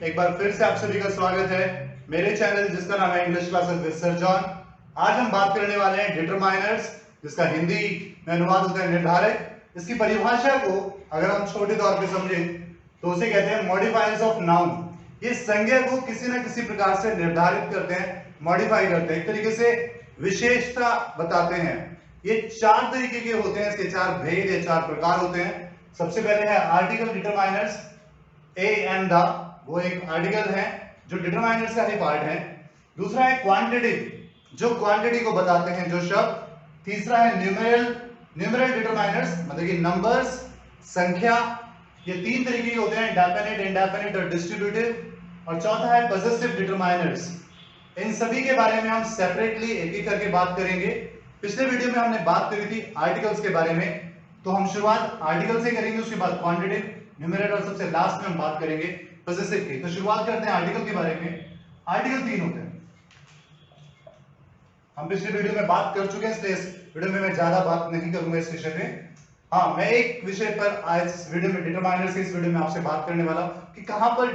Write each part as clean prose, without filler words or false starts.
एक बार फिर से आप सभी का स्वागत है मेरे चैनल जिसका नाम है English classes with sir John. आज हम बात करने वाले हैं डिटरमाइनर्स, जिसका हिंदी में अनुवाद होता है निर्धारक। इसकी परिभाषा को अगर हम छोटे तौर पे समझें तो उसे कहते हैं मॉडिफायर्स ऑफ नाउन। ये संज्ञा को किसी न किसी प्रकार से निर्धारित करते हैं, मॉडिफाई करते हैं, एक तरीके से विशेषता बताते हैं। ये चार तरीके के होते हैं, इसके चार भेद या चार प्रकार होते हैं। सबसे पहले है article determiners, A and the, वो एक आर्टिकल है जो डिटरमाइनर्स का ही पार्ट है। दूसरा है क्वांटिटिव, जो क्वांटिटी को बताते हैं जो शब्द। तीसरा है न्यूमेरल डिटरमाइनर्स, मतलब कि नंबर्स, संख्या। ये तीन तरीके के होते हैं, डेफिनिट, इंडेफिनिट और डिस्ट्रीब्यूटिव। और चौथा है पॉजेसिव डिटरमाइनर्स। इन सभी के बारे में हम सेपरेटली एक एक करके बात करेंगे। पिछले वीडियो में हमने बात करी थी आर्टिकल्स के बारे में, तो हम शुरुआत आर्टिकल से करेंगे, उसके बाद क्वांटिटिव, न्यूमेरल और सबसे लास्ट में हम बात करेंगे पॉजेसिव की। तो शुरुआत करते हैं आर्टिकल के बारे में। आर्टिकल तीन होते हैं, हम पिछले वीडियो में बात कर चुके हैं, इसलिए इस वीडियो में मैं ज्यादा बात नहीं करूंगा इस विषय पे। हाँ, मैं एक विषय पर आज इस वीडियो में डिटरमाइनर्स के इस वीडियो में आपसे बात करने वाला हूं कि कहां पर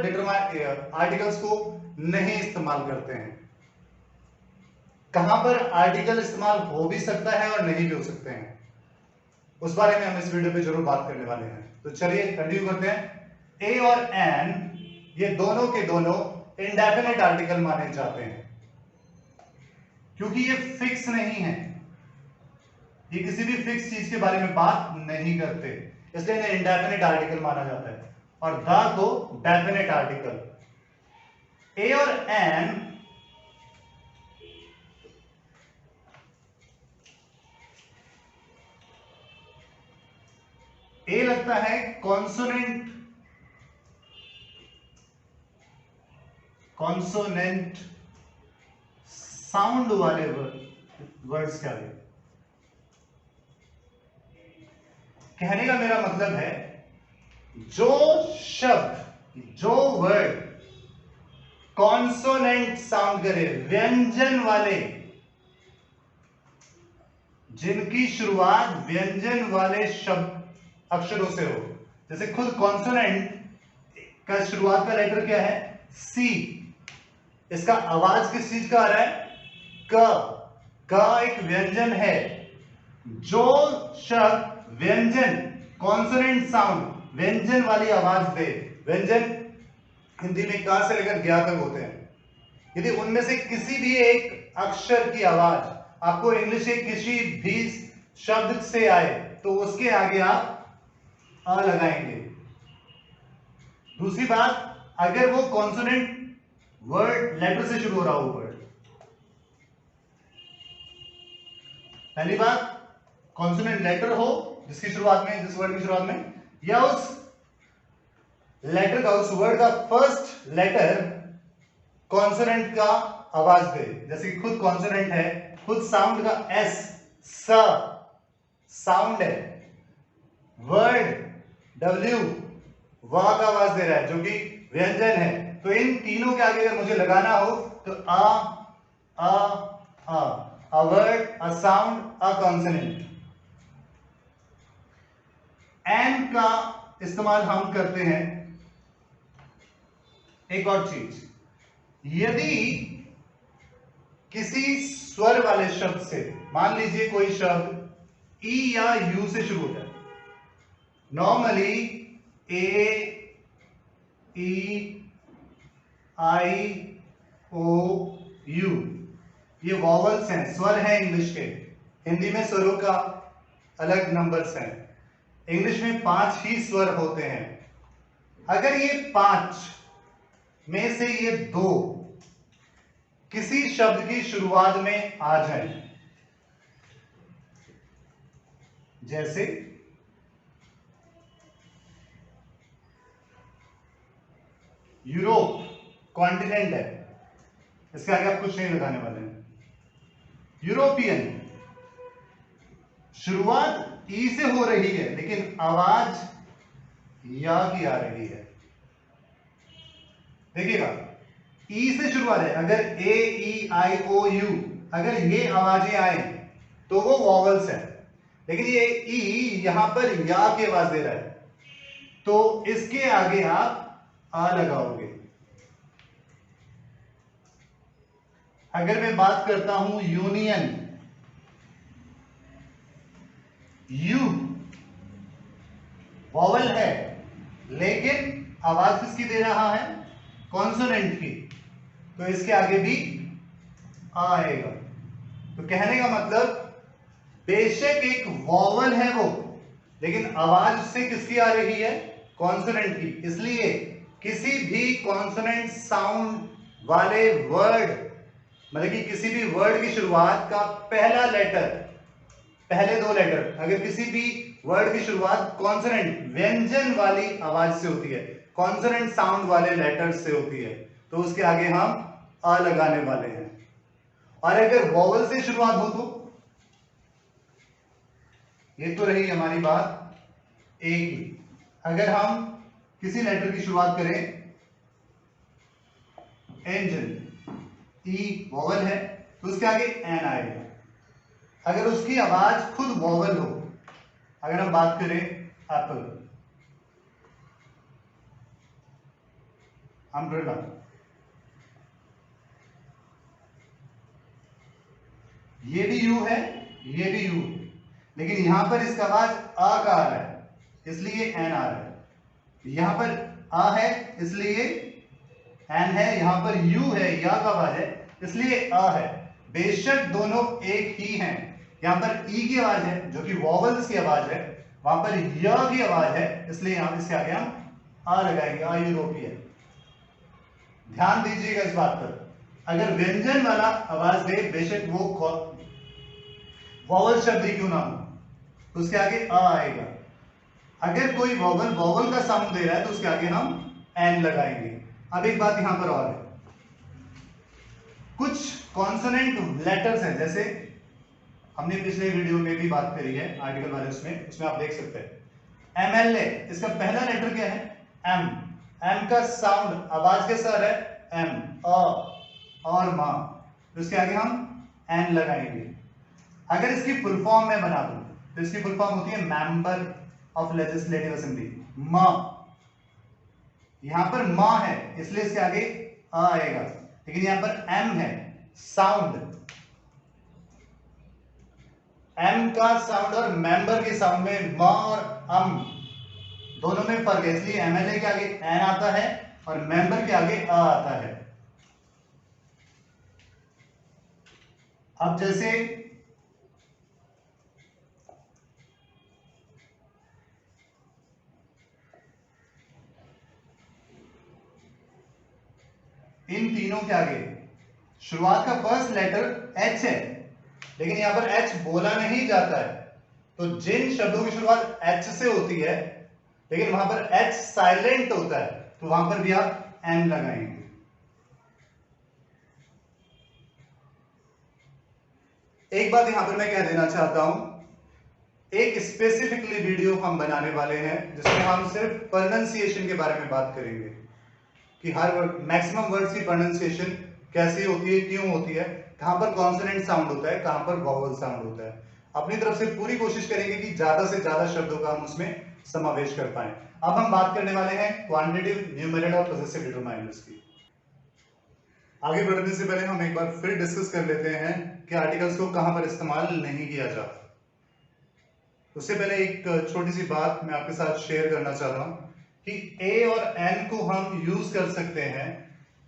आर्टिकल्स को नहीं इस्तेमाल करते हैं, कहां पर आर्टिकल इस्तेमाल हो भी सकता है और नहीं भी हो सकते हैं, उस बारे में हम इस वीडियो पे जरूर बात करने वाले हैं। तो चलिए कंटिन्यू करते हैं। ए और एन ये दोनों के दोनों इंडेफिनिट आर्टिकल माने जाते हैं, क्योंकि ये फिक्स नहीं है, ये किसी भी फिक्स चीज के बारे में बात नहीं करते, इसलिए इन्हें इंडेफिनिट आर्टिकल माना जाता है। और द को डेफिनिट आर्टिकल। ए और एन ए लगता है कॉन्सोनेंट साउंड वाले वर्ड्स के आगे। कहने का मेरा मतलब है जो शब्द, जो वर्ड कॉन्सोनेंट साउंड करे, व्यंजन वाले, जिनकी शुरुआत व्यंजन वाले शब्द अक्षरों से हो। जैसे खुद कॉन्सोनेंट का शुरुआत का लेटर क्या है? सी। इसका आवाज किस चीज का आ रहा है? क एक व्यंजन है। जो शब्द व्यंजन, कॉन्सोनेंट साउंड, व्यंजन वाली आवाज दे, व्यंजन हिंदी में का से लेकर ज्ञा तक होते हैं। यदि उनमें से किसी भी एक अक्षर की आवाज आपको इंग्लिश के किसी भी शब्द से आए तो उसके आगे आप अ लगाएंगे। दूसरी बात, अगर वो कॉन्सोनेंट वर्ड लेटर से शुरू हो रहा हो वर्ड, पहली बात कॉन्सोनेंट लेटर हो जिसकी शुरुआत में, जिस वर्ड की शुरुआत में, या उस लेटर का, उस वर्ड का फर्स्ट लेटर कॉन्सोनेंट का आवाज दे। जैसे खुद कॉन्सोनेंट है, खुद साउंड का एस, स साउंड है, वर्ड डब्ल्यू वाह का आवाज दे रहा है जो कि व्यंजन है। तो इन तीनों के आगे अगर मुझे लगाना हो तो a word, a sound, a consonant. N का इस्तेमाल हम करते हैं एक और चीज, यदि किसी स्वर वाले शब्द से, मान लीजिए कोई शब्द ई या यू से शुरू होता है, normally A, E, I, O, U, ये वॉवल्स हैं, स्वर हैं इंग्लिश के। हिंदी में स्वरों का अलग नंबर्स हैं। इंग्लिश में 5 ही स्वर होते हैं। अगर ये 5 में से ये 2 किसी शब्द की शुरुआत में आ जाए, जैसे यूरोप कॉन्टिनेंट है, इसके आगे आप कुछ नहीं लगाने वाले हैं। यूरोपियन, शुरुआत ई से हो रही है लेकिन आवाज या की आ रही है। देखिएगा, ई से शुरुआत है, अगर ए, ई, आई, ओ, यू, अगर ये आवाजें आए तो वो वॉवल्स है, लेकिन ये ई यहां पर या की आवाज दे रहा है, तो इसके आगे आप आ लगाओगे। अगर मैं बात करता हूं यूनियन, यू वॉवल है लेकिन आवाज किसकी दे रहा है? कॉन्सोनेंट की, तो इसके आगे भी आ आएगा। तो कहने का मतलब बेशक एक वॉवल है वो, लेकिन आवाज उससे किसकी आ रही है? कॉन्सोनेंट की। इसलिए किसी भी कॉन्सोनेंट साउंड वाले वर्ड, मतलब कि किसी भी वर्ड की शुरुआत का पहला लेटर, पहले दो लेटर, अगर किसी भी वर्ड की शुरुआत कॉन्सोनेंट व्यंजन वाली आवाज से होती है, कॉन्सोनेंट साउंड वाले लेटर से होती है, तो उसके आगे हम आ लगाने वाले हैं। और अगर वॉवल से शुरुआत हो तो ये तो रही हमारी बात एक ही। अगर हम किसी लेटर की शुरुआत करें, एंजन, ई वॉवल है तो उसके आगे एन आएगा। अगर उसकी आवाज खुद वॉवल हो, अगर हम बात करें एप्पल, अम्ब्रेला, ये भी यू है, ये भी यू, लेकिन यहां पर इसका आवाज आ का आ रहा है इसलिए एन आ रहा है। यहां पर आ है इसलिए एन है, यहां पर यू है, या का आवाज है इसलिए आ है। बेशक दोनों एक ही हैं। यहां पर ई की आवाज है जो कि वॉवल्स की आवाज है, वहां पर य की आवाज है, इसलिए यहां इसके आगे हम आ लगाएंगे, आ यूरोपियन। ध्यान दीजिएगा इस बात पर, अगर व्यंजन वाला आवाज दे, बेशक वो वॉवल शब्द ही क्यों ना हो, तो उसके आगे आ आएगा। अगर कोई वॉवल वॉवल का साउंड दे रहा है तो उसके आगे हम एन लगाएंगे। अब एक बात यहां पर और है, कुछ कॉन्सोनेंट लेटर्स हैं, जैसे हमने पिछले वीडियो में भी बात करी है आर्टिकल वाले, उसमें आप देख सकते हैं एमएलए, इसका पहला लेटर क्या है? एम। एम का साउंड आवाज कैसा है? एम, अ और मा, तो इसके आगे हम एन लगाएंगे। अगर इसकी फुल फॉर्म में बना दूं तो इसकी फुल फॉर्म होती है मेंबर ऑफ लेजिस्लेटिव असेंबली, म। यहां पर म है इसलिए इसके आगे आ आएगा, लेकिन यहां पर एम है, साउंड, एम का साउंड और मेंबर के साउंड में म और अम दोनों में फर्क है, इसलिए एमएलए के आगे एन आता है और मेंबर के आगे आ आता है। अब जैसे इन तीनों के आगे शुरुआत का फर्स्ट लेटर एच है, लेकिन यहां पर एच बोला नहीं जाता है, तो जिन शब्दों की शुरुआत एच से होती है लेकिन वहां पर एच साइलेंट होता है, तो वहां पर भी आप एन लगाएंगे। एक बात यहां पर मैं कह देना चाहता हूं, एक स्पेसिफिकली वीडियो हम बनाने वाले हैं जिसमें हम सिर्फ प्रोनंसिएशन के बारे में बात करेंगे कि हर वर्ड, मैक्सिमम वर्ड्स की प्रोनंसिएशन कैसी होती है, क्यों होती है, कहां पर कॉन्सोनेंट साउंड होता है, कहां पर वॉवल साउंड होता है। अपनी तरफ से पूरी कोशिश करेंगे कि ज्यादा से ज्यादा शब्दों का हम उसमें समावेश कर पाए। अब हम बात करने वाले हैं क्वांटिटेटिव, न्यूमेरल और पॉसेसिव डिटरमाइनर्स की। आगे बढ़ने से पहले हम एक बार फिर डिस्कस कर लेते हैं कि आर्टिकल्स को कहां पर इस्तेमाल नहीं किया जाता। उससे पहले एक छोटी सी बात मैं आपके साथ शेयर करना चाहता हूं कि ए और एन को हम यूज कर सकते हैं।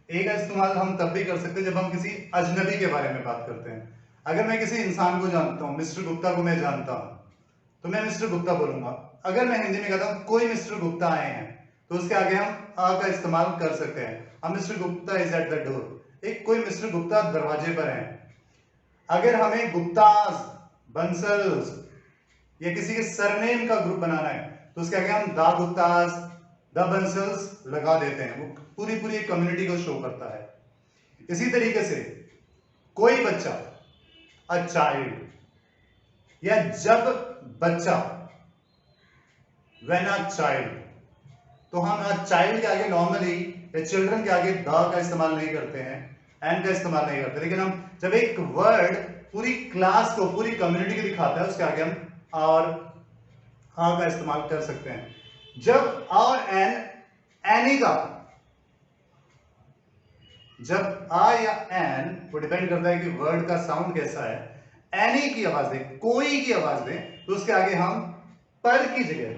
ए का इस्तेमाल हम तब भी कर सकते हैं जब हम किसी अजनबी के बारे में बात करते हैं। अगर मैं किसी इंसान को जानता हूं, मिस्टर गुप्ता को मैं जानता हूं, तो मैं मिस्टर गुप्ता बोलूंगा। अगर मैं हिंदी में कहता हूं कोई मिस्टर गुप्ता आए हैं, तो उसके आगे हम आ का इस्तेमाल कर सकते हैं। हम mister Gupta is at the door, एक कोई मिस्टर गुप्ता दरवाजे पर है। अगर हमें गुप्ताज, बंसल्स या किसी के सरनेम का ग्रुप बनाना है, तो उसके आगे हम द गुप्ताज, द बंसल्स लगा देते हैं। वो पूरी पूरी एक कम्युनिटी को शो करता है। इसी तरीके से कोई बच्चा, अ चाइल्ड, या जब बच्चा, व्हेन अ चाइल्ड, तो हम अ चाइल्ड के आगे नॉर्मली या चिल्ड्रन के आगे द का इस्तेमाल नहीं करते हैं, एन का इस्तेमाल नहीं करते। लेकिन हम जब एक वर्ड पूरी क्लास को, पूरी कम्युनिटी को दिखाता है, उसके आगे हम और आ का इस्तेमाल कर सकते हैं। जब और एन एनी का जब आ या एन, वो डिपेंड करता है कि वर्ड का साउंड कैसा है। एनी की आवाज दें, कोई की आवाज दें, तो उसके आगे हम पर की जगह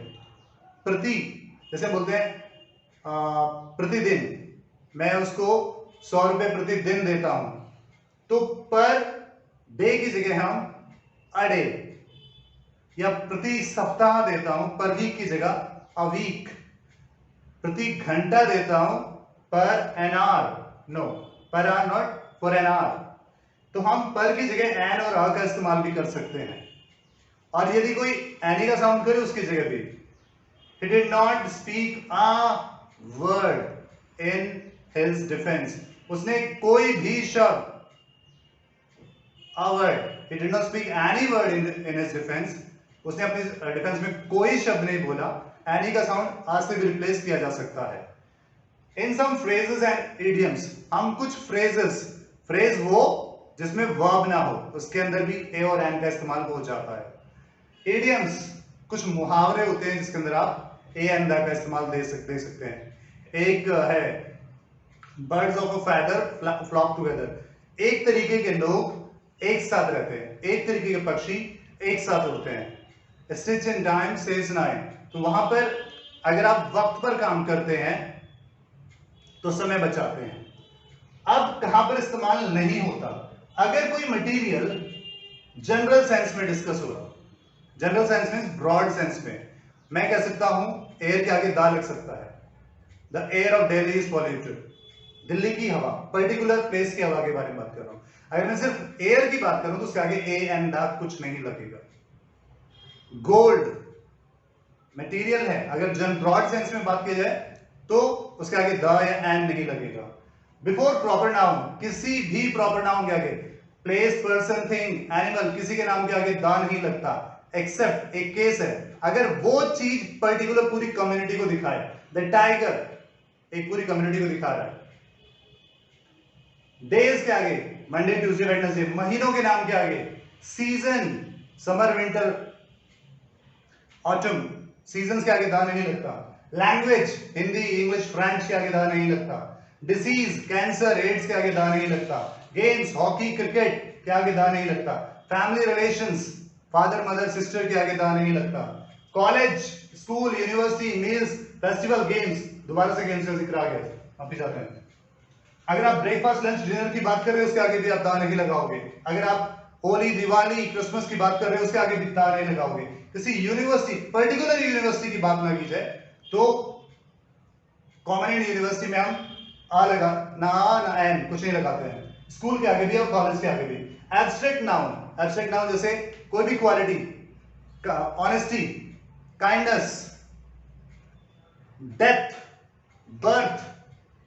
प्रति, जैसे बोलते हैं प्रतिदिन, मैं उसको 100 रुपए प्रतिदिन देता हूं, तो पर डे की जगह हम अडे, या प्रति सप्ताह देता हूं, पर वीक की जगह अ वीक। प्रति घंटा देता हूं, per an hour, no, per hour not, for an hour. तो हम पर की जगह एन और अ का इस्तेमाल भी कर सकते हैं। और यदि कोई एनी का साउंड करे उसकी जगह भी, he did not speak a word in his defense, उसने कोई भी शब्द, a word, he did not speak any word in his defense, उसने अपने डिफेंस में कोई शब्द नहीं बोला। एनी का साउंड आज से भी रिप्लेस किया जा सकता है। इन सम फ्रेजेस एंड इडियम्स, हम कुछ फ्रेजेस, फ्रेज वो जिसमें वर्ब ना हो, उसके अंदर भी ए और एन का इस्तेमाल हो जाता है। इडियम्स कुछ मुहावरे होते हैं जिसके अंदर आप ए एंड द का इस्तेमाल दे सकते हैं। एक है birds of a feather flock together, एक तरीके के लोग एक साथ रहते हैं, एक तरीके के पक्षी एक साथ उड़ते हैं। Stitch in time saves nine, तो वहां पर अगर आप वक्त पर काम करते हैं तो समय बचाते हैं। अब कहां पर इस्तेमाल नहीं होता, अगर कोई मटेरियल जनरल सेंस में डिस्कस हो रहा, जनरल सेंस में, ब्रॉड सेंस में, मैं कह सकता हूं एयर के आगे दा लग सकता है। The air of Delhi is polluted, Delhi की हवा, पर्टिकुलर प्लेस की हवा के बारे में बात कर रहा हूं। अगर मैं सिर्फ एयर की बात करूं तो उसके आगे ए एंड दा कुछ नहीं लगेगा। गोल्ड मटेरियल है, अगर जन ब्रॉड सेंस में बात की जाए तो उसके आगे द या एन नहीं लगेगा। बिफोर प्रॉपर नाउन, किसी भी प्रॉपर नाउन के आगे, प्लेस, पर्सन, थिंग, एनिमल, किसी के नाम के आगे द नहीं लगता, एक्सेप्ट एक केस है, अगर वो चीज पर्टिकुलर पूरी कम्युनिटी को दिखाए। द टाइगर एक पूरी कम्युनिटी को दिखा रहा है। डेज के आगे मंडे, ट्यूसडे, वेडनेसडे, महीनों के नाम के आगे, season, summer, winter, autumn, seasons के आगे दा नहीं लगता। लैंग्वेज, हिंदी, इंग्लिश, फ्रेंच के आगे दा नहीं लगता। डिसीज, कैंसर, एड्स के आगे दा नहीं लगता। गेम्स, हॉकी, क्रिकेट के आगे दा नहीं लगता। Family relations, father, mother, sister के आगे दा नहीं लगता। College, school, university, meals, festival, games, दोबारा से गेम्स का जिक्र आ गया, आप भी जाते हैं। अगर आप ब्रेकफास्ट, लंच, डिनर की बात कर रहे हो उसके आगे भी आप दा नहीं लगाओगे। अगर आप होली, दिवाली, क्रिसमस की बात कर रहे हो उसके आगे भी दा नहीं लगाओगे। किसी यूनिवर्सिटी, पर्टिकुलर यूनिवर्सिटी की बात ना की जाए तो कॉमन यूनिवर्सिटी में हम आ लगा ना एन कुछ नहीं लगाते हैं। स्कूल के आगे भी और कॉलेज के आगे भी। एब्स्ट्रैक्ट नाउन, एब्स्ट्रैक्ट नाउन जैसे कोई भी quality, honesty, kindness, depth, birth,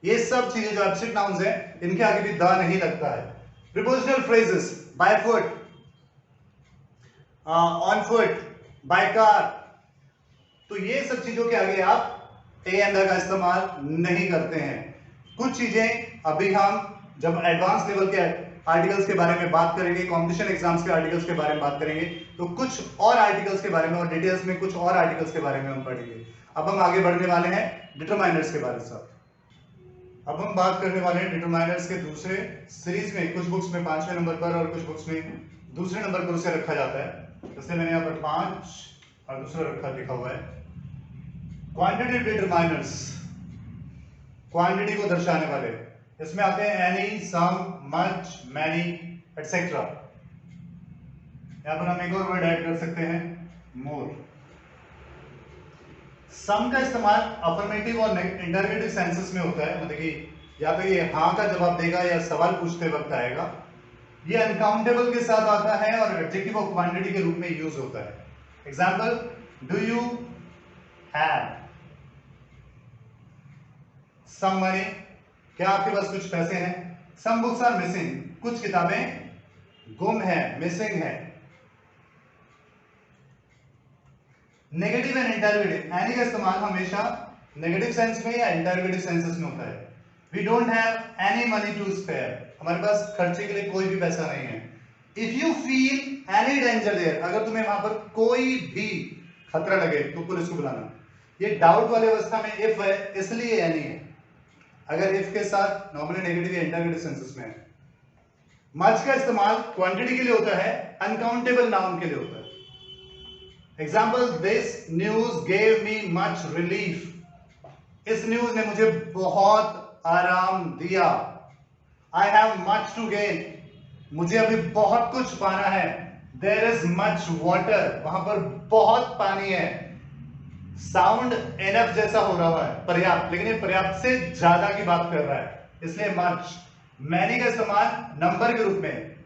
ये सब चीजें जो एब्स्ट्रैक्ट नाउन्स हैं इनके आगे भी द नहीं लगता है। Prepositional phrases, by foot, on foot, by car, तो ये सब चीजों के आगे आप ए एंड द का इस्तेमाल नहीं करते हैं। कुछ चीजें अभी हम जब एडवांस लेवल के आर्टिकल्स के बारे में बात करेंगे, कंपटीशन एग्जाम्स के आर्टिकल्स के बारे में बात करेंगे, तो कुछ और आर्टिकल्स के बारे में और डिटेल्स में कुछ और आर्टिकल्स के बारे में हम पढ़ेंगे। अब हम आगे बढ़ने वाले हैं डिटरमाइनर्स के बारे में। अब हम बात करने वाले हैं डिटरमाइनर्स के दूसरे सीरीज में। कुछ बुक्स में 5वें नंबर पर और कुछ बुक्स में दूसरे नंबर पर उसे रखा जाता है, इसलिए मैंने यहाँ पर 5 और दूसरा रखा लिखा हुआ है। क्वांटिटेटिव डिटरमाइनर्स, क्वांटिटी को दर्शाने वाले, इसमें आते हैं एनी, सम, मच, मैनी, एटसेट्रा। यहां पर हम एक और वर्ड ऐड कर सकते हैं, मोर। सम का इस्तेमाल अफर्मेटिव और इंटरोगेटिव सेंसेस में होता है, मतलब कि या तो ये हाँ का जवाब देगा या सवाल पूछते वक्त आएगा। ये अनकाउंटेबल के साथ आता है और एडजेक्टिव ऑफ क्वांटिटी के रूप में यूज होता है। Example, do you have some money, क्या आपके पास कुछ पैसे हैं। सम बुक्स आर मिसिंग, कुछ किताबें गुम है, मिसिंग है। नेगेटिव एंड इंटरोगेटिव, एनी का इस्तेमाल हमेशा नेगेटिव सेंस में या इंटरोगेटिव सेंसेस में होता है। We don't have any money to spare, हमारे पास खर्चे के लिए कोई भी पैसा नहीं है। If you feel any danger there, अगर तुम्हें वहां पर कोई भी खतरा लगे तो पुलिस को बुलाना। ये डाउट वाली अवस्था में इफ है, इसलिए एनी है। अगर इफ के साथ नॉर्मली नेगेटिव या इंटरगेटिव सेंसेस में है। मच का इस्तेमाल क्वांटिटी के लिए होता है, अनकाउंटेबल नाउन के लिए होता है। Example, this news gave me much relief. इस न्यूज ने मुझे बहुत आराम दिया। I have much to gain. मुझे अभी बहुत कुछ पाना है। There is much water. वहां पर बहुत पानी है। साउंड एनफ जैसा हो रहा है, पर्याप्त, लेकिन ये पर्याप्त से ज्यादा की बात कर रहा है, इसलिए मच। मैनी का इस्तेमाल नंबर के रूप में,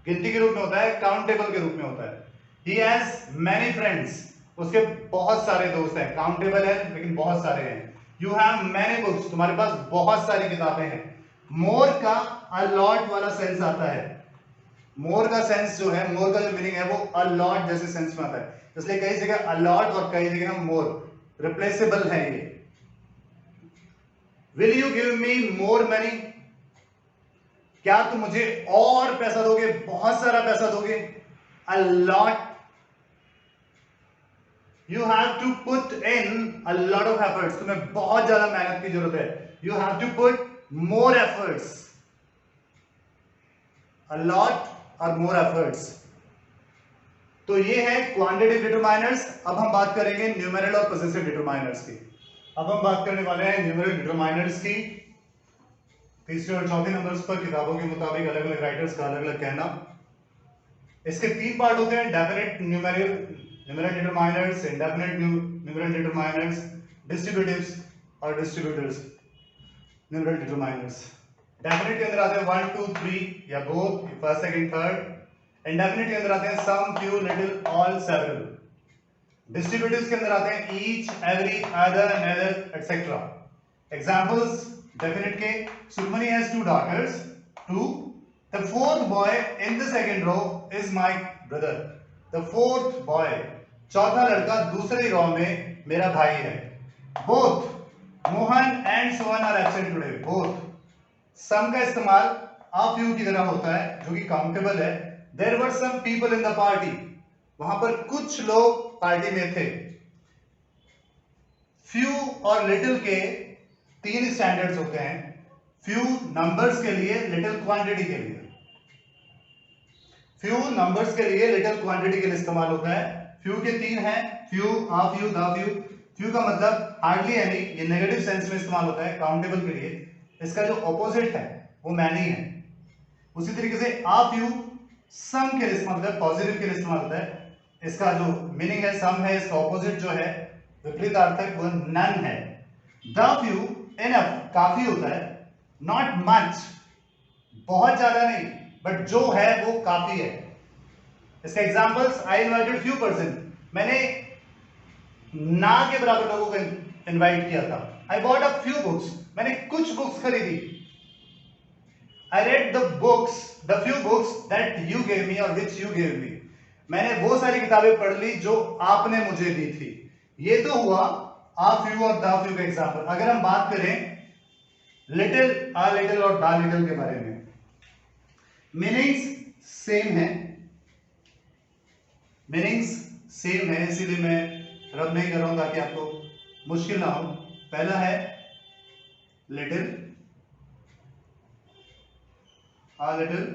गिनती के रूप में होता है, काउंटेबल के रूप में होता है। He has many friends. उसके बहुत सारे दोस्त हैं। काउंटेबल है लेकिन बहुत सारे हैं। You have many books. तुम्हारे पास बहुत सारी किताबें हैं। मोर का अलॉट वाला सेंस आता है। मोर का सेंस जो है, मोर का जो मीनिंग है वो अलॉट जैसे सेंस में आता है, इसलिए कई जगह अलॉट और कई जगह मोर रिप्लेसेबल है ये। Will you give me more money? क्या तुम मुझे और पैसा दोगे, बहुत सारा पैसा दोगे? A lot. You have to put in a lot of efforts. तुम्हें बहुत ज्यादा मेहनत की जरूरत है। You have to put more efforts. A lot और मोर एफर्ट्स। तो ये है क्वांटिटेटिव डिटरमाइनर्स। अब हम बात करेंगे न्यूमेरल और पोजेसिव डिटरमाइनर्स की। अब हम बात करने वाले हैं न्यूमेरल डिटरमाइनर्स की। तीसरे और चौथे नंबर्स पर किताबों के मुताबिक अलग अलग राइटर्स का अलग अलग कहना। इसके तीन पार्ट होते हैं, definite numeral determiners, indefinite numeral determiners, distributives और डिस्ट्रीब्यूटर्स न्यूमेरल डिटरमाइनर्स। डेफिनेट के अंदर आते हैं 1 2 3 या both, first second third. Indefinite के अंदर आते हैं some, few, little, all, several. Distributives के अंदर आते हैं each, every, other, neither, etcetera. Examples definite के, Sumani has 2 daughters, 2. The fourth boy in the second row is my brother. The fourth boy, चौथा लड़का दूसरी रो में मेरा भाई है। Both Mohan and Sohan are absent today. Both. Some का इस्तेमाल a few की तरह होता है जो कि काउंटेबल है। There were some people in the party. वहां पर कुछ लोग पार्टी में थे। Few और little के तीन स्टैंडर्ड्स होते हैं। Few नंबर्स के लिए, लिटिल क्वांटिटी के लिए। Few नंबर्स के लिए, लिटिल क्वांटिटी के लिए इस्तेमाल होता है। Few के तीन हैं, few, a few, the few। Few का मतलब हार्डली एनी, ये नेगेटिव सेंस में इस्तेमाल होता है काउंटेबल के लिए। इसका जो ऑपोजिट है वो मैनी है। उसी तरीके से a few सम के लिए इस्तेमाल होता है, पॉजिटिव के लिए इस्तेमाल होता है। इसका जो मीनिंग है सम है, इसका ऑपोजिट जो है विपरीतार्थक वो नन है। द फ्यू इनफ काफी होता है। नॉट मच बहुत ज्यादा नहीं, बट जो है वो काफी है। इसका एग्जांपल्स, आई इनवाइटेड फ्यू पर्सन। मैंने ना के बराबर लोगों को इनवाइट किया था। I bought a few books. मैंने कुछ बुक्स खरीदी। I read the books, the few books that you gave me or which you gave me. मैंने वो सारी किताबें पढ़ ली जो आपने मुझे दी थी। ये तो हुआ a few और the few का एग्जांपल। अगर हम बात करें लिटिल, a little और the little के बारे में, मीनिंग्स सेम है। मीनिंग्स सेम है, इसीलिए मैं रब नहीं कर रहा हूं ताकि आपको मुश्किल ना हो। पहला है little, a little,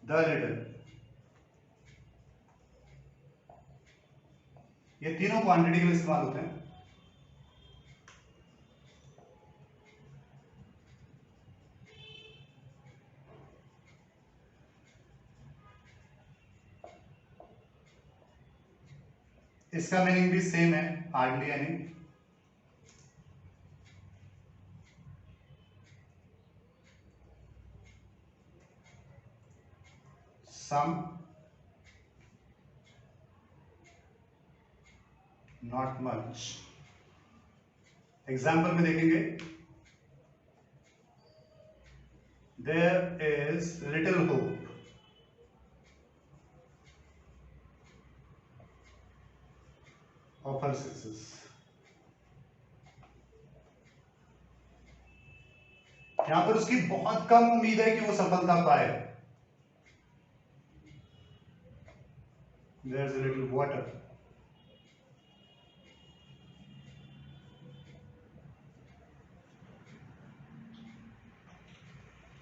the little। ये तीनों क्वांटिटी के लिए इस्तेमाल होते हैं। इसका मीनिंग भी सेम है, hardly any. Some, not much. Example में देखेंगे, there is little hope of her success. यहां पर उसकी बहुत कम उम्मीद है कि वो सफलता पाए। There is little water.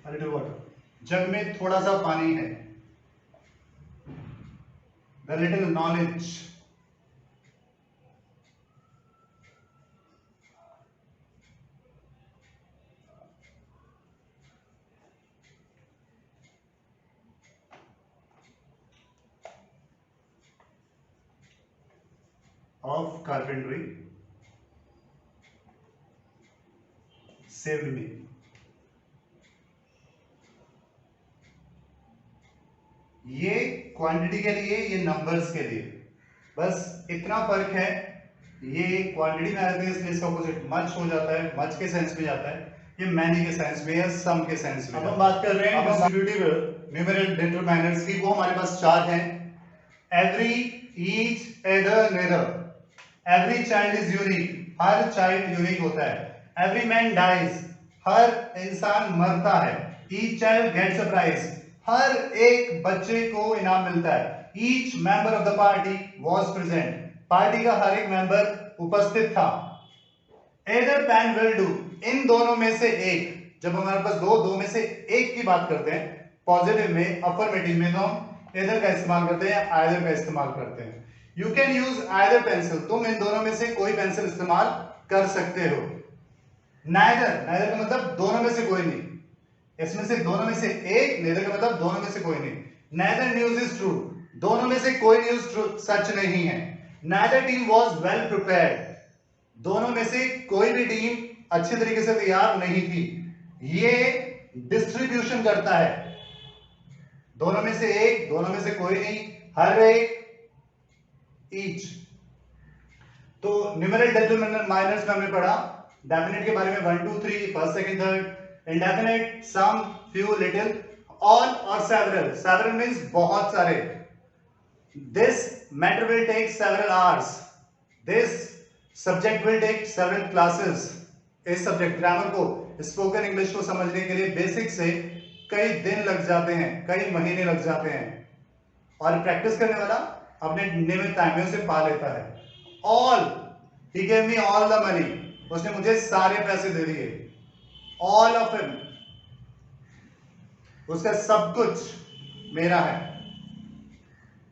a little water. जग में थोड़ा सा पानी है. The little knowledge. Of carpentry saved me. ये क्वांटिटी के लिए, ये नंबर्स के लिए, बस इतना फर्क है. ये क्वांटिटी में आते हैं इसलिए इसका ऑपोजिट मच हो जाता है, मच के सेंस में जाता है. ये मैनी के सेंस में या सम के सेंस में. अब हम बात कर रहे हैं डिस्ट्रीब्यूटिव न्यूमेरिक डिटरमाइनर्स की. वो हमारे पास 4 हैं. Every, each, either, neither. Every child is unique. हर चाइल्ड यूनिक होता है. Every man dies. हर इंसान मरता है. Each child gets a prize. हर एक बच्चे को इनाम मिलता है. Each member of the party was present. Party का हर एक मेंबर उपस्थित था. Either pen will do. इन दोनों में से एक. जब हमारे पास दो में से एक की बात करते हैं पॉजिटिव में, अफर्मेटिव में, तो हम एदर का इस्तेमाल करते हैं, आइदर का इस्तेमाल करते हैं. You can use either pencil. तुम इन दोनों में से कोई पेंसिल इस्तेमाल कर सकते हो. नाइदर, नाइदर का मतलब दोनों में से कोई नहीं. इसमें से दोनों में से एक. नेदर का मतलब दोनों में से कोई नहीं. Neither news is true. दोनों में से कोई न्यूज सच नहीं है. Neither team was well prepared. दोनों में से कोई भी टीम अच्छे तरीके से तैयार नहीं थी. ये डिस्ट्रीब्यूशन करता है. दोनों में से एक, दोनों में से कोई नहीं, हर एक, ईच. तो न्यूमेरिक डिटरमाइनर्स में हमने पढ़ा डेफिनेट के बारे में 1 2 3, first second third. Indefinite, some, few, little, all और सेवरल. सेवरल मींस बहुत सारे. This matter will take several hours. This subject will take several classes. इस सब्जेक्ट ग्रामर को, स्पोकन इंग्लिश को समझने के लिए बेसिक से कई दिन लग जाते हैं, कई महीने लग जाते हैं. और प्रैक्टिस करने वाला अपने नियमित टाइम में उसे पा लेता है. All, he gave me all the money. उसने मुझे सारे पैसे दे दिए. ऑल ऑफ हिम, उसका सब कुछ मेरा है.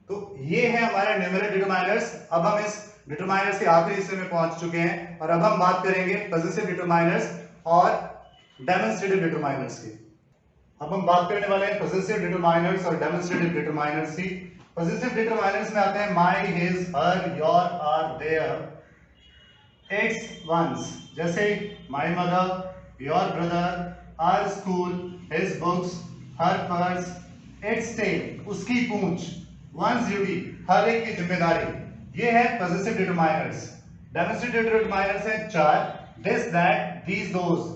तो ये है हमारा न्यूमेरिक डिटरमाइनर्स. अब हम इस डिटरमाइनर्स के आखिरी हिस्से में पहुंच चुके हैं और अब हम बात करेंगे पॉजिटिव डिटरमाइनर्स और डेमोंस्ट्रेटिव डिटरमाइनर्स की. अब हम बात करने वाले हैं पॉजिटिव डिटरमाइनर्स और डेमोंस्ट्रेटिव डिटरमाइनर्स की. पॉजिटिव डिटरमाइनर्स में आते हैं my, his, her, your, our, their, its, ones. जैसे my mother, your brother, our school, his books, her purse, its tail, उसकी पूंछ, वंस ड्यूटी, हर एक की जिम्मेदारी. ये है पॉजिटिव डिटरमाइनर्स. डेमोंस्ट्रेटिव डिटरमाइनर्स हैं 4. This, that, these, those.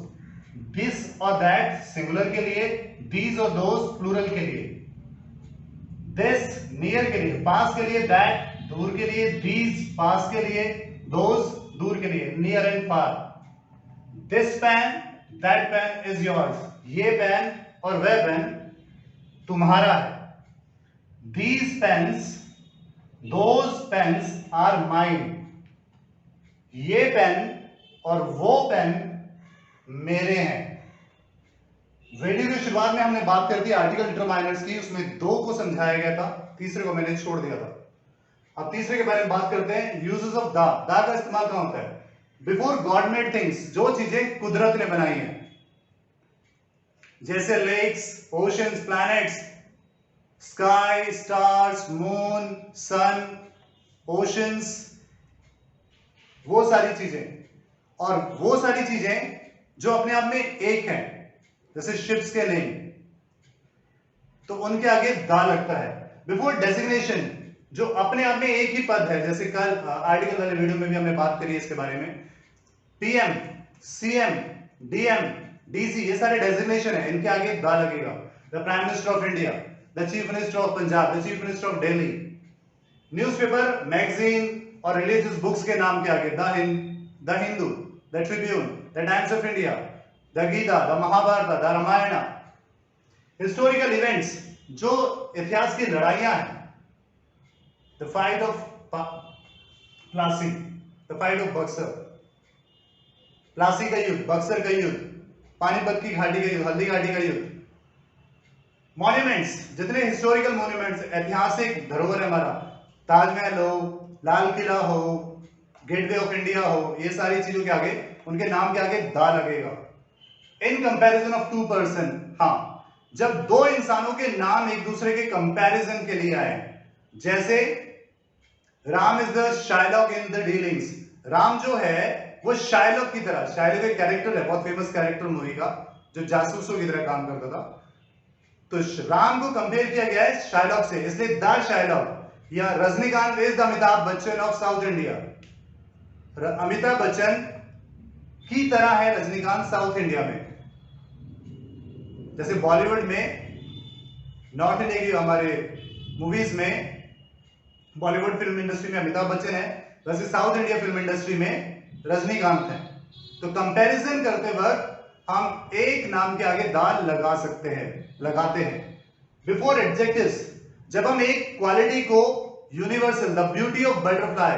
This और दैट सिंगुलर के लिए, दीज और दोज प्लूरल के लिए. दिस नियर के लिए, पास के लिए, दैट दूर के लिए, दीज पास के लिए, दोज दूर के लिए, near and far. This pen, that pen is yours. ये पेन और वह पेन तुम्हारा है. These pens, those pens are mine. ये पेन और वो पेन मेरे हैं. वीडियो की शुरुआत में हमने बात कर दी आर्टिकल डिटरमाइनर्स की. उसमें 2 को समझाया गया था, तीसरे को मैंने छोड़ दिया था. अब तीसरे के बारे में बात करते हैं. Uses of the. द का इस्तेमाल कहां होता है? Before God made things. जो चीजें कुदरत ने बनाई हैं, जैसे lakes, oceans, planets, sky, stars, moon, sun, oceans, वो सारी चीजें. और वो सारी चीजें जो अपने आप में एक हैं, जैसे शिप्स के नेम, तो उनके आगे दा लगता है. बिफोर डेजिग्नेशन, जो अपने आप में एक ही पद है, जैसे कल आर्टिकल वाले वीडियो में भी हमने बात करी है इसके बारे में. पीएम, सीएम, डीएम, डीसी, ये सारे डेजिग्नेशन है, इनके आगे दा लगेगा. The prime minister of India, the chief minister of Punjab, the chief minister of Delhi. Newspaper, magazine और रिलीजियस बुक्स के नाम के आगे the Hindu, the Tribune, the Times of India, the Gita, the Mahabharata, the Ramayana. Historical events, जो इतिहास की लड़ाइयां हैं, the fight of Plassey, the fight of Buxar, Plassey का युद्ध, बक्सर का युद्ध, पानीपत की घाटी का युद्ध, हल्दी घाटी का युद्ध, मॉन्यूमेंट्स, जितने हिस्टोरिकल मॉन्यूमेंट्स, ऐतिहासिक धरोहर हमारा, ताजमहल हो, लाल किला हो, गेटवे ऑफ इंडिया हो, ये सारी चीजों के आगे, उनके नाम के आगे दा लगेगा। In comparison of two person, हाँ, जब दो इंसानों के नाम एक दूसरे के कंपैरिजन के लिए आए, जैसे Ram is the Shylock in the dealings, Ram जो है वो शाइलॉक की तरह, शाइलॉक एक कैरेक्टर है, बहुत फेमस कैरेक्टर मूवी का, जो जासूसों की तरह काम करता था, तो राम को कंपेयर किया गया है शाइलॉक से, इसलिए द शाइलॉक, या Rajinikanth is the Amitabh Bachchan of south India, Amitabh Bachchan की तरह है रजनीकांत साउथ इंडिया में। जैसे बॉलीवुड में, नॉर्थ इंडिया की हमारे मूवीज में, बॉलीवुड फिल्म इंडस्ट्री में अमिताभ बच्चन है, वैसे साउथ इंडिया फिल्म इंडस्ट्री में रजनीकांत है। तो कंपैरिजन करते वक्त हम एक नाम के आगे दाल लगा सकते हैं, लगाते हैं। बिफोर एडजेक्टिव्स, जब हम एक क्वालिटी को universal, the beauty of butterfly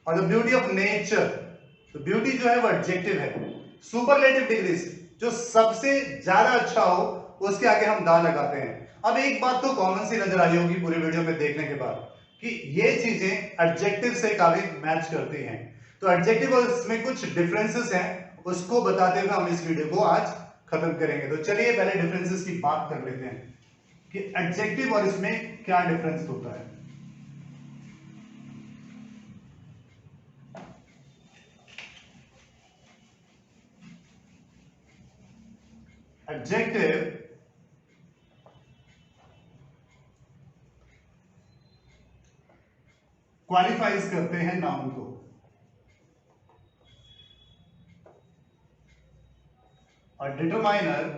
और द ब्यूटी ऑफ नेचर, तो ब्यूटी जो है वो एडजेक्टिव है, सुपरलेटिव डिग्रीज, जो सबसे ज्यादा अच्छा हो उसके आगे हम दा लगाते हैं। अब एक बात तो कॉमन सी नजर आई होगी पूरे वीडियो में देखने के बाद, कि ये चीजें एडजेक्टिव से काफी मैच करती हैं। तो एडजेक्टिव और इसमें कुछ डिफरेंसेस हैं, उसको बताते हुए हम इस वीडियो को आज खत्म करेंगे। तो चलिए पहले डिफरेंसेस की बात कर लेते हैं कि एडजेक्टिव और इसमें क्या डिफरेंस होता है। एडजेक्टिव क्वालिफाइज करते हैं नाउन को, और डिटरमाइनर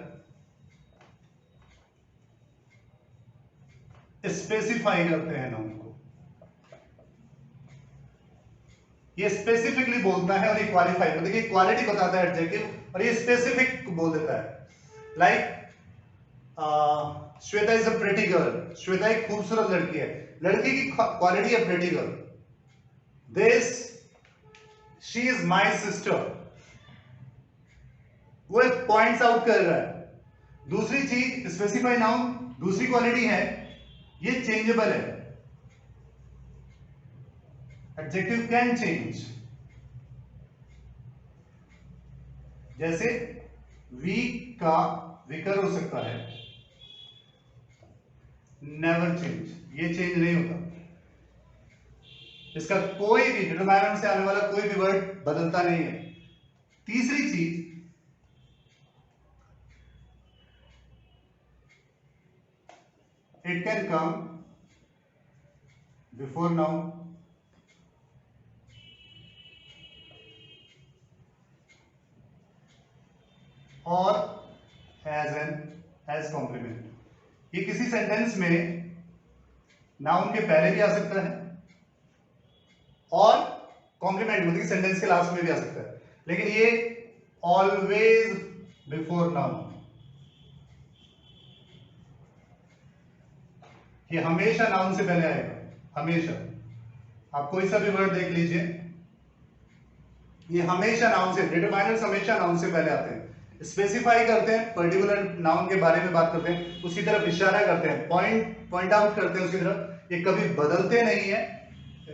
स्पेसिफाई करते हैं नाउन को। ये स्पेसिफिकली बोलता है और ये क्वालिफाई, मतलब देखिए क्वालिटी बताता है एडजेक्टिव, और ये स्पेसिफिक बोल देता है। Like Shweta is a pretty girl, Shweta एक खूबसूरत लड़की है, लड़की की क्वालिटी है pretty girl. This, she is my sister, वो एक पॉइंट्स आउट कर रहा है। दूसरी चीज स्पेसिफाई नाउन, दूसरी क्वालिटी है ये चेंजेबल है, एडजेक्टिव कैन चेंज। जैसे वीक का विकर हो सकता है, नेवर चेंज, ये चेंज नहीं होता, इसका कोई भी डिटरमाइनर से आने वाला कोई भी वर्ड बदलता नहीं है। तीसरी चीज, it can come before noun, और एज कॉम्प्लीमेंट। ये किसी सेंटेंस में नाउन के पहले भी आ सकता है और कॉम्प्लीमेंट मतलब कि सेंटेंस के लास्ट में भी आ सकता है, लेकिन ये ऑलवेज बिफोर नाउन, ये हमेशा नाउन से पहले आएगा, हमेशा। आप कोई सा भी वर्ड देख लीजिए, ये हमेशा नाउन से, डिटरमाइनर्स हमेशा नाउन से पहले आते हैं। स्पेसिफाई करते हैं, पर्टिकुलर नाउन के बारे में बात करते हैं, उसकी तरफ इशारा करते हैं, पॉइंट आउट करते हैं उसकी तरफ, ये कभी बदलते नहीं है,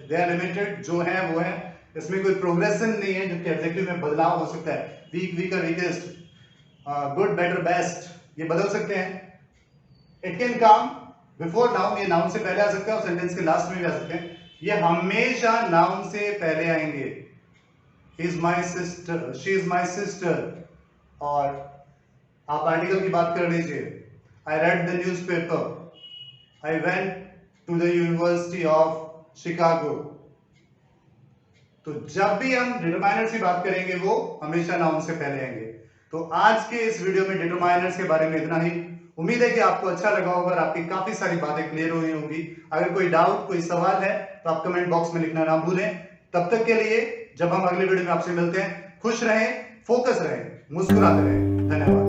दे आर लिमिटेड, जो है वो है, इसमें कोई प्रोग्रेशन नहीं है, जबकि एडजेक्टिव में बदलाव हो सकता है, weak, weaker, weakest, good, better, best, ये बदल सकते हैं। It can come before noun, ये नाउन से पहले आ सकता है और सेंटेंस के लास्ट में भी आ सकते हैं, ये हमेशा नाउन से पहले आएंगे। Is my sister, she is my sister, और आप आर्टिकल की बात कर लीजिए, I read the newspaper, I went to the university of Chicago. तो जब भी हम डिटरमाइनर्स की बात करेंगे वो हमेशा नाउन से पहले आएंगे। तो आज के इस वीडियो में डिटरमाइनर्स के बारे में इतना ही। उम्मीद है कि आपको अच्छा लगा होगा और आपकी काफी सारी बातें क्लियर हुई होंगी। अगर कोई डाउट, कोई सवाल है तो आप कमेंट बॉक्स में लिखना ना भूलें। तब तक के लिए, जब हम अगले वीडियो में आपसे मिलते हैं, खुश रहें, फोकस रहें, मुस्कुराते रहें। धन्यवाद।